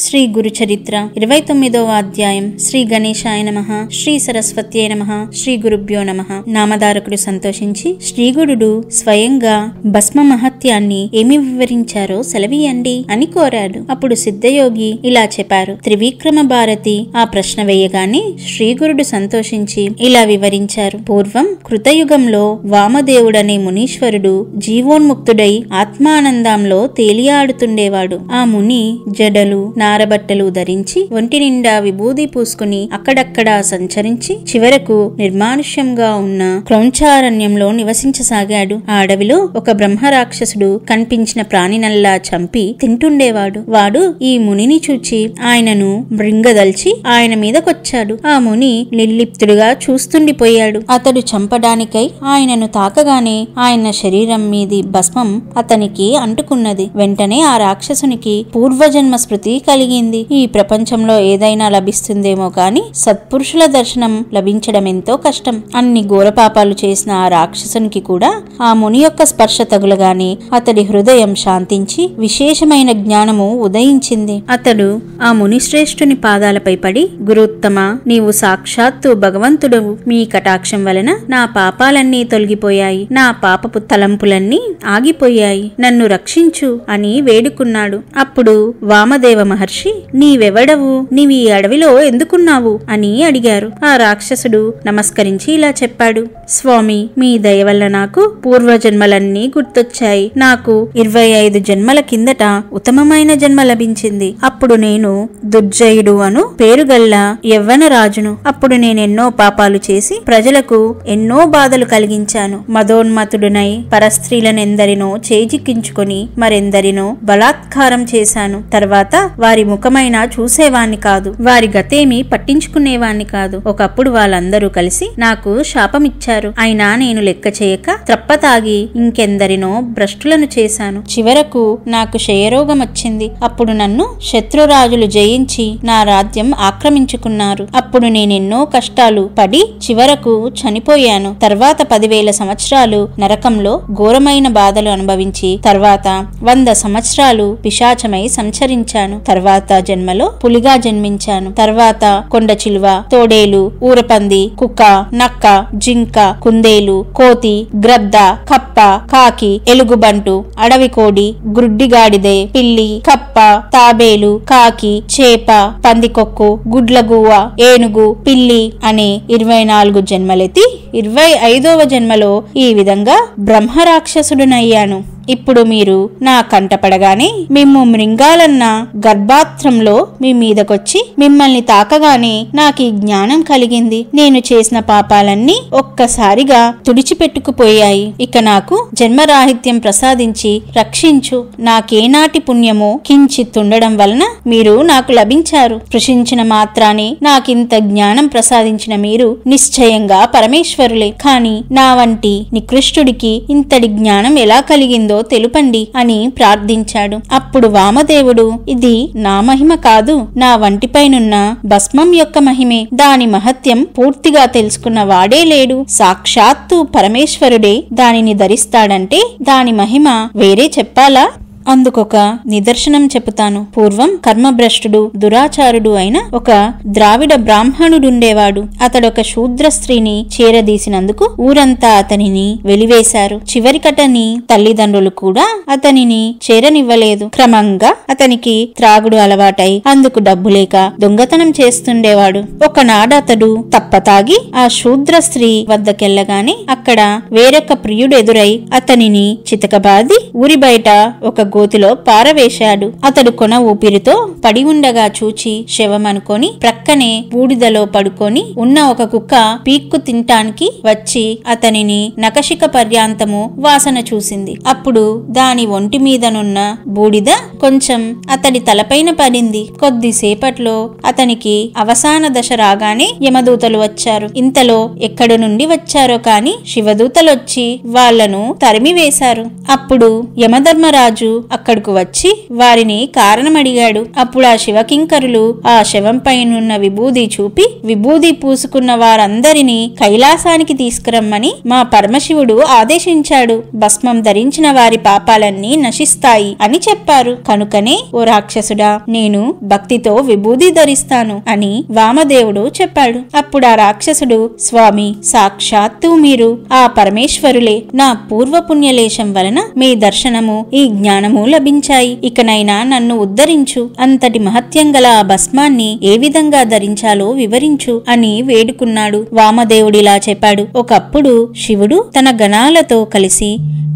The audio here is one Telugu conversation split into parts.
శ్రీ గురు చరిత్ర 29వ అధ్యాయం. శ్రీ గణేశాయ నమః, శ్రీ సరస్వత్యై నమః, శ్రీ గురుభ్యో నమః. నామధారకుడు సంతోషించి శ్రీగురుడు స్వయంగా భస్మ మహత్యాన్ని ఏమి వివరించారో సెలవీయండి అని కోరాడు. అప్పుడు సిద్ధయోగి ఇలా చెప్పారు. త్రివిక్రమ భారతి ఆ ప్రశ్న వేయగానే శ్రీగురుడు సంతోషించి ఇలా వివరించారు. పూర్వం కృతయుగంలో వామదేవుడనే మునీశ్వరుడు జీవోన్ముక్తుడై ఆత్మానందంలో తేలియాడుతుండేవాడు. ఆ ముని జడలు నారబట్టలు ధరించి ఒంటి నిండా విభూది పూసుకుని అక్కడక్కడా సంచరించి చివరకు నిర్మానుష్యంగా ఉన్న క్రౌంచారణ్యంలో నివసించసాగాడు. ఆ అడవిలో ఒక బ్రహ్మరాక్షసుడు కనిపించిన ప్రాణినల్లా చంపి తింటుండేవాడు. వాడు ఈ మునిని చూచి ఆయనను మృంగదల్చి ఆయన మీదకొచ్చాడు. ఆ ముని నిర్లిప్తుడుగా చూస్తుండిపోయాడు. అతడు చంపడానికై ఆయనను తాకగానే ఆయన శరీరం మీది భస్మం అతనికి అంటుకున్నది. వెంటనే ఆ రాక్షసునికి పూర్వజన్మ స్మృతి కలిగింది. ఈ ప్రపంచంలో ఏదైనా లభిస్తుందేమో కాని సత్పురుషుల దర్శనం లభించడం ఎంతో కష్టం. అన్ని ఘోరపాపాలు చేసిన ఆ రాక్షసునికి కూడా ఆ ముని యొక్క స్పర్శ తగులగానే అతడి హృదయం శాంతించి విశేషమైన జ్ఞానము ఉదయించింది. అతడు ఆ ముని శ్రేష్ఠుని పాదాలపై పడి, గురుత్తమ, నీవు సాక్షాత్తు భగవంతుడు. మీ కటాక్షం వలన నా పాపాలన్నీ తొలగిపోయాయి, నా పాపపు తలంపులన్నీ ఆగిపోయాయి, నన్ను రక్షించు అని వేడుకున్నాడు. అప్పుడు వామదేవ మహర్షి, నీవెవడవు, నీవి ఈ అడవిలో ఎందుకున్నావు అని అడిగారు. ఆ రాక్షసుడు నమస్కరించి ఇలా చెప్పాడు. స్వామి, మీ దయ వల్ల నాకు పూర్వజన్మలన్నీ గుర్తొచ్చాయి. నాకు 25 జన్మల కిందట ఉత్తమమైన జన్మ లభించింది. అప్పుడు నేను దుర్జయుడు అను పేరుగల్ల యవ్వన రాజును. అప్పుడు నేనెన్నో పాపాలు చేసి ప్రజలకు ఎన్నో బాధలు కలిగించాను. మదోన్మతుడునై పరస్త్రీలనెందరినో చేజిక్కించుకొని మరెందరినో బలాత్కారం చేశాను. తర్వాత వారి ముఖమైనా చూసేవాణ్ణి కాదు, వారి గతేమి పట్టించుకునేవాణ్ణి కాదు. ఒకప్పుడు వాళ్ళందరూ కలిసి నాకు శాపమిచ్చారు. అయినా నేను లెక్క చేయక త్రప్పతాగి ఇంకెందరినో భ్రష్టులను చేశాను. చివరకు నాకు క్షయరోగం వచ్చింది. అప్పుడు నన్ను శత్రురాజులు జయించి నా రాజ్యం ఆక్రమించుకున్నారు. అప్పుడు నేనెన్నో కష్టాలు పడి చివరకు చనిపోయాను. తర్వాత 10,000 సంవత్సరాలు నరకంలో ఘోరమైన బాధలు అనుభవించి తర్వాత 100 సంవత్సరాలు పిశాచమై సంచరించాను. తర్వాత జన్మలో పులిగా జన్మించాను. తర్వాత కొండ చిలువ, తోడేలు, ఊరపంది, కుక్క, నక్క, జింక, కుందేలు, కోతి, గ్రద్ద, కప్ప, కాకి, ఎలుగుబంటు, అడవి కోడి, గ్రుడ్డిగాడిదే, పిల్లి, కప్ప, తాబేలు, కాకి, చేప, పందికొక్కు, గుడ్లగువ్వ, ఏనుగు, పిల్లి అనే 24 జన్మలెత్తి 25వ జన్మలో ఈ విధంగా బ్రహ్మరాక్షసుడునయ్యాను. ఇప్పుడు మీరు నా కంటపడగానే మిమ్ము మృంగాలన్న గర్భాత్రంలో మీ మీదకొచ్చి మిమ్మల్ని తాకగానే నాకు జ్ఞానం కలిగింది. నేను చేసిన పాపాలన్నీ ఒక్కసారిగా తుడిచిపెట్టుకుపోయాయి. ఇక నాకు జన్మరాహిత్యం ప్రసాదించి రక్షించు. నాకేనాటి పుణ్యమో కించిత్తుండడం వలన మీరు నాకు లభించారు. స్పృశించిన మాత్రానే నాకింత జ్ఞానం ప్రసాదించిన మీరు నిశ్చయంగా పరమేశ్వరులే. కాని నా వంటి నికృష్టుడికి ఇంతటి జ్ఞానం ఎలా కలిగిందో తెలుపండి అని ప్రార్థించాడు. అప్పుడు వామదేవుడు, ఇది నా మహిమ కాదు, నా వంటిపైనున్న భస్మం యొక్క మహిమే. దాని మహత్యం పూర్తిగా తెలుసుకున్న వాడే లేడు. సాక్షాత్తు పరమేశ్వరుడే దానిని ధరిస్తాడంటే దాని మహిమ వేరే చెప్పాలా? అందుకొక నిదర్శనం చెబుతాను. పూర్వం కర్మభ్రష్టుడు, దురాచారుడు అయిన ఒక ద్రావిడ బ్రాహ్మణుడుండేవాడు. అతడొక శూద్ర స్త్రీని చేరదీసినందుకు ఊరంతా అతనిని వెలివేశారు. చివరికటని తల్లిదండ్రులు కూడా అతనిని చేరనివ్వలేదు. క్రమంగా అతనికి త్రాగుడు అలవాటై అందుకు డబ్బు లేక దొంగతనం చేస్తుండేవాడు. ఒకనాడు అతడు తప్పతాగి ఆ శూద్ర స్త్రీ వద్దకెళ్లగానే అక్కడ వేరొక ప్రియుడు ఎదురై అతనిని చితకబాది ఊరి బయట ఒక గోతిలో పారవేశాడు. అతడు కొన ఊపిరితో పడి ఉండగా చూచి శవమనుకొని ప్రక్కనే బూడిదలో పడుకొని ఉన్న ఒక కుక్క పీక్కు తింటానికి వచ్చి అతనిని నకశిక పర్యాంతము వాసన చూసింది. అప్పుడు దాని ఒంటి మీదనున్న బూడిద కొంచెం అతడి తలపైన పడింది. కొద్దిసేపట్లో అతనికి అవసాన దశ రాగానే యమదూతలు వచ్చారు. ఇంతలో ఎక్కడి నుండి వచ్చారో కాని శివదూతలొచ్చి వాళ్లను తరిమివేశారు. అప్పుడు యమధర్మరాజు అక్కడకు వచ్చి వారిని కారణమడిగాడు. అప్పుడు ఆ శివకింకరులు ఆ శవంపైనున్న విభూది చూపి, విభూది పూసుకున్న వారందరినీ కైలాసానికి తీసుకురమ్మని మా పరమశివుడు ఆదేశించాడు. భస్మం ధరించిన వారి పాపాలన్నీ నశిస్తాయి అని చెప్పారు. కనుకనే ఓ రాక్షసుడా, నేను భక్తితో విభూది ధరిస్తాను అని వామదేవుడు చెప్పాడు. అప్పుడు ఆ రాక్షసుడు, స్వామి, సాక్షాత్తు మీరు ఆ పరమేశ్వరులే. నా పూర్వపుణ్యలేశం వలన మీ దర్శనము, ఈ జ్ఞానము లభించాయి. ఇకనైనా నన్ను ఉద్ధరించు. అంతటి మహత్యం గల ఆ భస్మాన్ని ఏ విధంగా ధరించాలో వివరించు అని వేడుకున్నాడు. వామదేవుడిలా చెప్పాడు. ఒకప్పుడు శివుడు తన గణాలతో కలిసి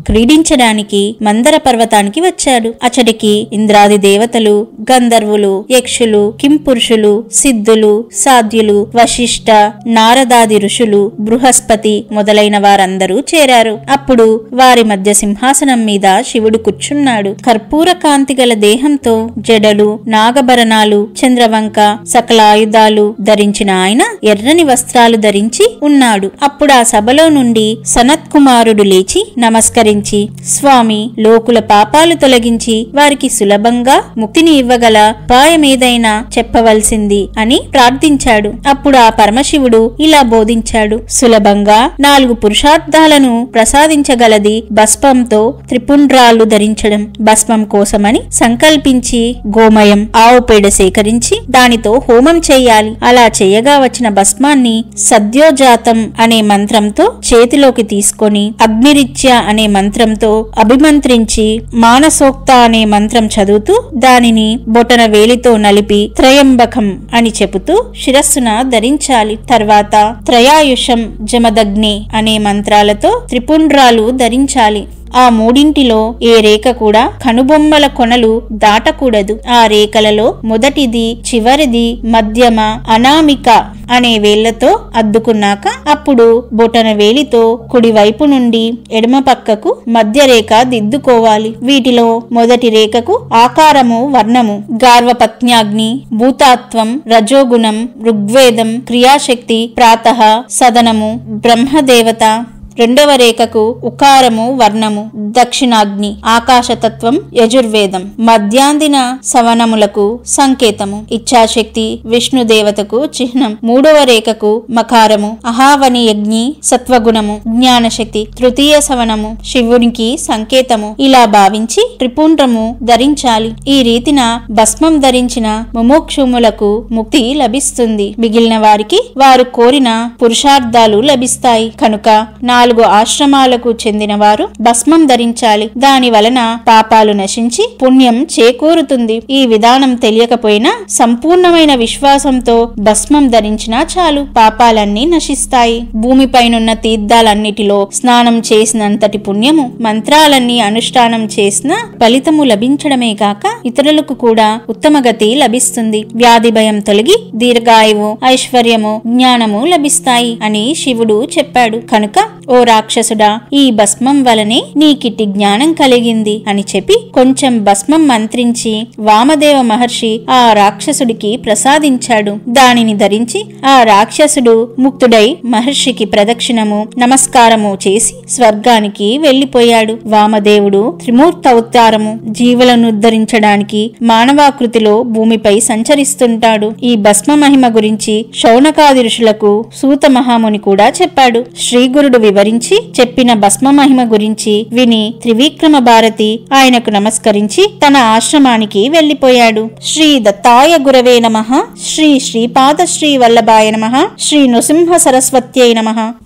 క్రీడించడానికి మందర పర్వతానికి వచ్చాడు. అచడికి ఇంద్రాది దేవతలు, గంధర్వులు, యక్షులు, కింపురుషులు, సిద్ధులు, సాధ్యులు, వశిష్ఠ, నారదాది ఋషులు, బృహస్పతి మొదలైన వారందరూ చేరారు. అప్పుడు వారి మధ్య సింహాసనం మీద శివుడు కూర్చున్నాడు. కర్పూర కాంతి గల దేహంతో జడలు, నాగభరణాలు, చంద్రవంక, సకల ఆయుధాలు ధరించిన ఆయన ఎర్రని వస్త్రాలు ధరించి ఉన్నాడు. అప్పుడు ఆ సభలో నుండి సనత్ కుమారుడు లేచి నమస్కరించి, స్వామి, లోకుల పాపాలు తొలగించి వారికి సులభంగా ముక్తిని ఇవ్వగల ఉపాయమేదైనా చెప్పవలసింది అని ప్రార్థించాడు. అప్పుడు ఆ పరమశివుడు ఇలా బోధించాడు. సులభంగా 4 పురుషార్థాలను ప్రసాదించగలది భస్మంతో త్రిపుండ్రాలు ధరించడం. భస్మం కోసమని సంకల్పించి గోమయం, ఆవు పేడ సేకరించి దానితో హోమం చేయాలి. అలా చేయగా వచ్చిన భస్మాన్ని సద్యోజాతం అనే మంత్రంతో చేతిలోకి తీసుకొని అగ్నిరిత్య అనే మంత్రంతో అభిమంత్రించి మానసోక్త అనే మంత్రం చదువుతూ దానిని బొటన వేలితో నలిపి త్రయంబకం అని చెబుతూ శిరస్సున ధరించాలి. తర్వాత త్రయాయుషం జమదగ్ని అనే మంత్రాలతో త్రిపుండ్రాలు ధరించాలి. ఆ మూడింటిలో ఏ రేఖ కూడా కనుబొమ్మల కొనలు దాటకూడదు. ఆ రేఖలలో మొదటిది, చివరిది, మధ్యమ, అనామిక అనే వేళ్లతో అద్దుకున్నాక అప్పుడు బొటన వేలితో కుడివైపు నుండి ఎడమ పక్కకు మధ్య రేఖ దిద్దుకోవాలి. వీటిలో మొదటి రేఖకు ఆకారము, వర్ణము గార్వపత్న్యాగ్ని, భూతాత్వం, రజోగుణం, ఋగ్వేదం, క్రియాశక్తి, ప్రాతః, సదనము, బ్రహ్మదేవత. రెండవ రేఖకు ఉకారము, వర్ణము దక్షిణాగ్ని, ఆకాశతత్వం, యజుర్వేదం, మధ్యాందిన సవనములకు సంకేతము, ఇచ్ఛాశక్తి, విష్ణుదేవతకు చిహ్నం. మూడవ రేఖకు మకారము, అహావని యజ్ఞి, సత్వగుణము, జ్ఞానశక్తి, తృతీయ సవనము, శివునికి సంకేతము. ఇలా భావించి త్రిపుండ్రము ధరించాలి. ఈ రీతిన భస్మం ధరించిన ముముక్షుములకు ముక్తి లభిస్తుంది. మిగిలిన వారికి వారు కోరిన పురుషార్థాలు లభిస్తాయి. కనుక 4 ఆశ్రమాలకు చెందిన వారు భస్మం ధరించాలి. దాని వలన పాపాలు నశించి పుణ్యం చేకూరుతుంది. ఈ విధానం తెలియకపోయినా సంపూర్ణమైన విశ్వాసంతో భస్మం ధరించినా చాలు, పాపాలన్నీ నశిస్తాయి. భూమిపైనున్న తీర్థాలన్నిటిలో స్నానం చేసినంతటి పుణ్యము, మంత్రాలన్నీ అనుష్ఠానం చేసిన ఫలితము లభించడమే కాక ఇతరులకు కూడా ఉత్తమగతి లభిస్తుంది. వ్యాధి భయం తొలగి దీర్ఘాయువు, ఐశ్వర్యము, జ్ఞానము లభిస్తాయి అని శివుడు చెప్పాడు. కనుక ఓ రాక్షసుడా, ఈ భస్మం వలనే నీకిటి జ్ఞానం కలిగింది అని చెప్పి కొంచెం భస్మం మంత్రించి వామదేవ మహర్షి ఆ రాక్షసుడికి ప్రసాదించాడు. దానిని ధరించి ఆ రాక్షసుడు ముక్తుడై మహర్షికి ప్రదక్షిణము, నమస్కారము చేసి స్వర్గానికి వెళ్లిపోయాడు. వామదేవుడు త్రిమూర్తవతారము, జీవులను ఉద్ధరించడానికి మానవాకృతిలో భూమిపై సంచరిస్తుంటాడు. ఈ భస్మ మహిమ గురించి శౌనకాది ఋషులకు సూత మహాముని కూడా చెప్పాడు. శ్రీగురుడు వివరించి చెప్పిన భస్మ మహిమ గురించి విని త్రివిక్రమ భారతి ఆయనకు నమస్కరించి తన ఆశ్రమానికి వెళ్లిపోయాడు. శ్రీ దత్తాయ గురవే నమః. శ్రీ శ్రీపాద శ్రీ వల్లభాయ నమః. శ్రీ నృసింహ సరస్వత్యై నమః.